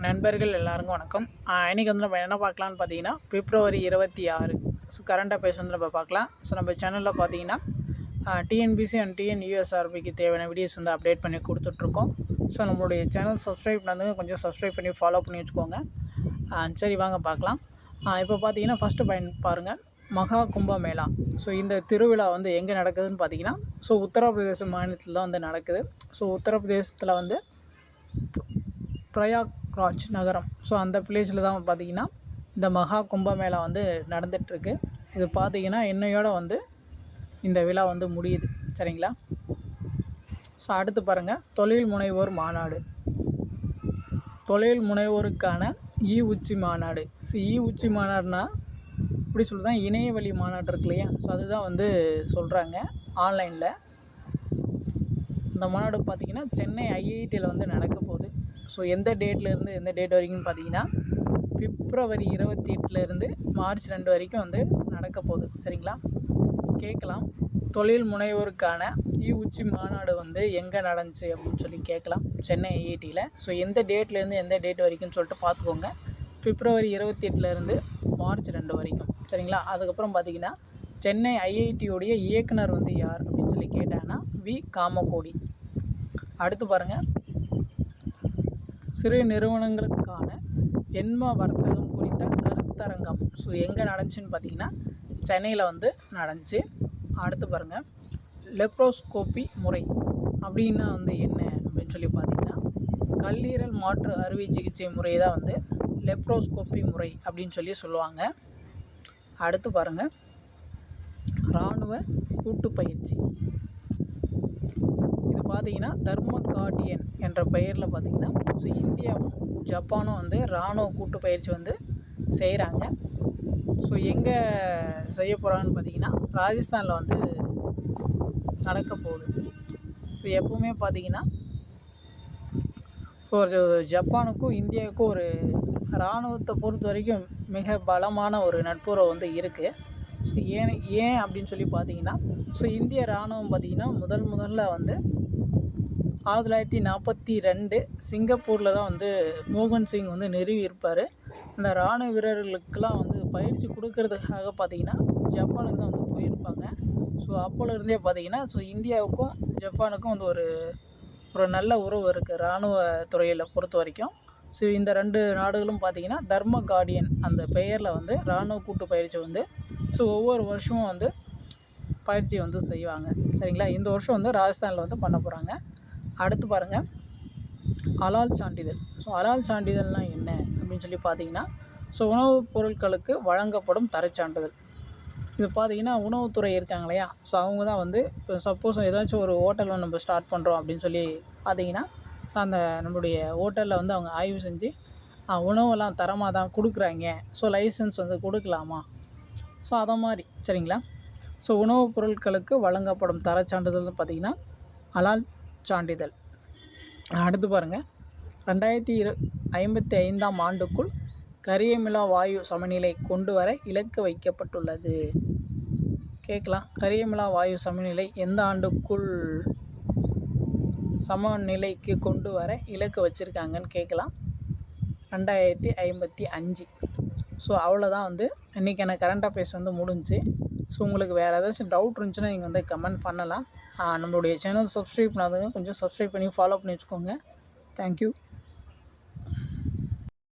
நண்பர்கள் எல்லாருக்கும் வணக்கம். இன்றைக்கி வந்து நம்ம என்ன பார்க்கலான்னு பார்த்தீங்கன்னா, பிப்ரவரி 26 கரண்ட் அஃபேர்ஸ் வந்து நம்ம பார்க்கலாம். நம்ம சேனலில் பார்த்தீங்கன்னா டிஎன்பிசி அண்ட் டிஎன்யூஎஸ்ஆர்பிக்கு தேவையான வீடியோஸ் வந்து அப்டேட் பண்ணி கொடுத்துட்ருக்கோம். நம்மளுடைய சேனல் சப்ஸ்கிரைப் பண்ணாதவங்க கொஞ்சம் சப்ஸ்கிரைப் பண்ணி ஃபாலோ பண்ணி வச்சுக்கோங்க. சரி வாங்க பார்க்கலாம். இப்போ பார்த்தீங்கன்னா ஃபஸ்ட்டு பாருங்கள், மகா கும்பமேளா. இந்த திருவிழா வந்து எங்கே நடக்குதுன்னு பார்த்தீங்கன்னா, உத்தரப்பிரதேச மாநிலத்தில் தான் வந்து நடக்குது. உத்தரப்பிரதேசத்தில் வந்து பிரயாக்ராஜ் நகரம், அந்த பிளேஸில் தான் பார்த்திங்கன்னா இந்த மகா கும்பமேளா வந்து நடந்துகிட்ருக்கு. இது பார்த்திங்கன்னா இன்னையோட வந்து இந்த விழா வந்து முடியுது. சரிங்களா? அடுத்து பாருங்கள், தொழில் முனைவோர் மாநாடு. தொழில் முனைவோருக்கான உச்சி மாநாடு. உச்சி மாநாடுனா இப்படி சொல்லுதான், இணைய வழி மாநாடு இருக்கு இல்லையா? அதுதான் வந்து சொல்கிறாங்க ஆன்லைனில். இந்த மாநாடு பார்த்திங்கன்னா சென்னை ஐஐடியில் வந்து நடக்க போகுது. எந்த டேட்லேருந்து எந்த டேட் வரைக்கும்னு பார்த்தீங்கன்னா, பிப்ரவரி 28லேருந்து மார்ச் 2 வரைக்கும் வந்து நடக்க போகுது. சரிங்களா? கேட்கலாம், தொழில் முனைவோருக்கான உச்சி மாநாடு வந்து எங்கே நடந்துச்சு அப்படின்னு சொல்லி கேட்கலாம், சென்னை ஐஐடியில். எந்த டேட்லேருந்து எந்த டேட் வரைக்கும்னு சொல்லிட்டு பார்த்துக்கோங்க. பிப்ரவரி 28லேருந்து மார்ச் 2 வரைக்கும். சரிங்களா? அதுக்கப்புறம் பார்த்திங்கன்னா, சென்னை ஐஐடியோடைய இயக்குனர் வந்து யார் அப்படின்னு சொல்லி கேட்டாங்கன்னா வி காமகோடி. அடுத்து பாருங்கள், சிறு நிறுவனங்களுக்கான எண்ம வர்த்தகம் குறித்த கருத்தரங்கம் எங்கே நடந்துச்சுன்னு பார்த்தீங்கன்னா சென்னையில் வந்து நடந்துச்சு. அடுத்து பாருங்கள், லெப்ரோஸ்கோப்பி முறை அப்படின்னா வந்து என்ன அப்படின்னு சொல்லி பார்த்தீங்கன்னா, கல்லீரல் மாற்று அறுவை சிகிச்சை முறை தான் வந்து லெப்ரோஸ்கோப்பி முறை அப்படின்னு சொல்லி சொல்லுவாங்க. அடுத்து பாருங்கள், இராணுவ கூட்டுப்பயிற்சி. இது பார்த்திங்கன்னா தர்ம கார்டியன் என்ற பெயரில் பார்த்திங்கன்னா இந்தியாவும் ஜப்பானும் வந்து இராணுவ கூட்டு பயிற்சி வந்து செய்கிறாங்க. எங்கே செய்ய போகிறாங்கன்னு பார்த்திங்கன்னா ராஜஸ்தானில் வந்து நடக்க போகுது. எப்பவுமே பார்த்திங்கன்னா ஒரு ஜப்பானுக்கும் இந்தியாவுக்கும் ஒரு இராணுவத்தை பொறுத்த வரைக்கும் மிக பலமான ஒரு நட்புறவு வந்து இருக்குது. ஏன் அப்படின்னு சொல்லி பார்த்திங்கன்னா, இந்திய இராணுவம் பார்த்திங்கன்னா முதல்ல வந்து 1942 சிங்கப்பூரில் தான் வந்து மோகன் சிங் வந்து நிறுவியிருப்பார். அந்த இராணுவ வீரர்களுக்கெல்லாம் வந்து பயிற்சி கொடுக்கறதுக்காக பார்த்திங்கன்னா ஜப்பானுக்கு தான் வந்து போயிருப்பாங்க. அப்போலேருந்தே பார்த்திங்கன்னா இந்தியாவுக்கும் ஜப்பானுக்கும் வந்து ஒரு நல்ல உறவு இருக்குது இராணுவ துறையில் பொறுத்த வரைக்கும். இந்த 2 நாடுகளும் பார்த்திங்கன்னா தர்ம கார்டியன் அந்த பெயரில் வந்து இராணுவ கூட்டு பயிற்சி வந்து ஒவ்வொரு வருஷமும் வந்து பயிற்சி வந்து செய்வாங்க. சரிங்களா? இந்த வருஷம் வந்து ராஜஸ்தானில் வந்து பண்ண போகிறாங்க. அடுத்து பாருங்கள், ஹலால் சான்றிதழ். ஹலால் சான்றிதழ்னால் என்ன அப்படின்னு சொல்லி பார்த்தீங்கன்னா, உணவுப் பொருட்களுக்கு வழங்கப்படும் தரச்சான்றிதழ். இது பார்த்திங்கன்னா உணவுத்துறை இருக்காங்க இல்லையா? அவங்க தான் வந்து இப்போ சப்போஸ் ஏதாச்சும் ஒரு ஹோட்டலில் நம்ம ஸ்டார்ட் பண்ணுறோம் அப்படின்னு சொல்லி பார்த்திங்கன்னா, அந்த நம்மளுடைய ஹோட்டலில் வந்து அவங்க ஆய்வு செஞ்சு உணவெல்லாம் தரமாக தான் கொடுக்குறாங்க, லைசன்ஸ் வந்து கொடுக்கலாமா, அதை மாதிரி. சரிங்களா? உணவுப் பொருட்களுக்கு வழங்கப்படும் தரச்சான்றிதழ் பார்த்திங்கன்னா ஹலால் சான்றிதழ். அடுத்து பாருங்கள், 2055ஆம் ஆண்டுக்குள் கரியமிலா வாயு சமநிலை கொண்டு வர இலக்கு வைக்கப்பட்டுள்ளது. கேட்கலாம், கரியமிலா வாயு சமநிலை எந்த ஆண்டுக்குள் சமநிலைக்கு கொண்டு வர இலக்கு வச்சுருக்காங்கன்னு கேட்கலாம். 2055. அவ்வளோதான் வந்து இன்றைக்கான கரண்ட் அஃபேர்ஸ் வந்து முடிஞ்சு. உங்களுக்கு வேறு ஏதாச்சும் டவுட் இருந்துச்சுன்னா நீங்கள் வந்து கமெண்ட் பண்ணலாம். நம்மளுடைய சேனல் சப்ஸ்கிரைப் பண்ணாதவங்க கொஞ்சம் சப்ஸ்கிரைப் பண்ணி ஃபாலோ பண்ணி வச்சுக்கோங்க. தேங்க்யூ.